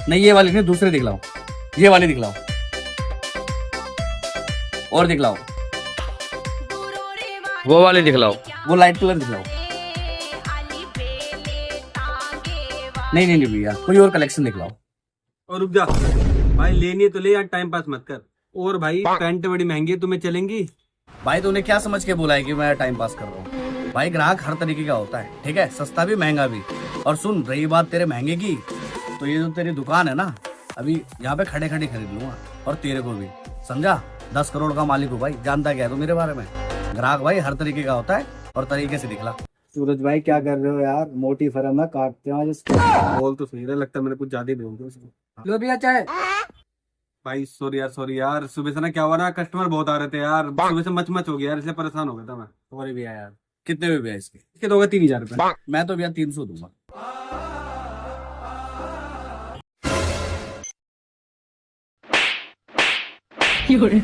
नहीं ये वाली नहीं, दूसरे दिखलाओ, ये वाली दिखलाओ, और दिखलाओ, वो वाले दिखलाओ। वो लाइट कलर दिखलाओ। नहीं नहीं नहीं भैया, कोई और कलेक्शन दिखलाओ। और रुक जा भाई, लेनी है तो ले यार, टाइम पास मत कर। और भाई पैंट बड़ी महंगी है, तुम्हें चलेंगी? भाई तूने क्या समझ के बोला है कि मैं टाइम पास कर रहा हूँ? भाई ग्राहक हर तरीके का होता है, ठीक है, सस्ता भी महंगा भी। और सुन, रही बात तेरे महंगे की, तो ये जो तेरी दुकान है ना, अभी यहाँ पे खड़े खड़े खरीद लूंगा, और तेरे को भी, समझा? 10 करोड़ का मालिक हूँ भाई, जानता क्या है तू मेरे बारे में? ग्राहक भाई हर तरीके का होता है, और तरीके से दिखला। सूरज भाई क्या कर रहे हो यार, मोटी फर्म है, काटते हैं आज इसको। बोल तो सही रहा, लगता है मैंने कुछ ज्यादा ही बोल दिया उसको। लो भैया चाय। भाई सॉरी यार, सुबह से ना क्या हुआ ना, कस्टमर बहुत आ रहे थे यार, सुबह से मच हो गया यार, इसलिए परेशान हो गया था मैं। सॉरी भैया यार। कितने में भैया इसके? इसके दोगे 3000 रुपए। मैं तो भैया 300 दूंगा।有人。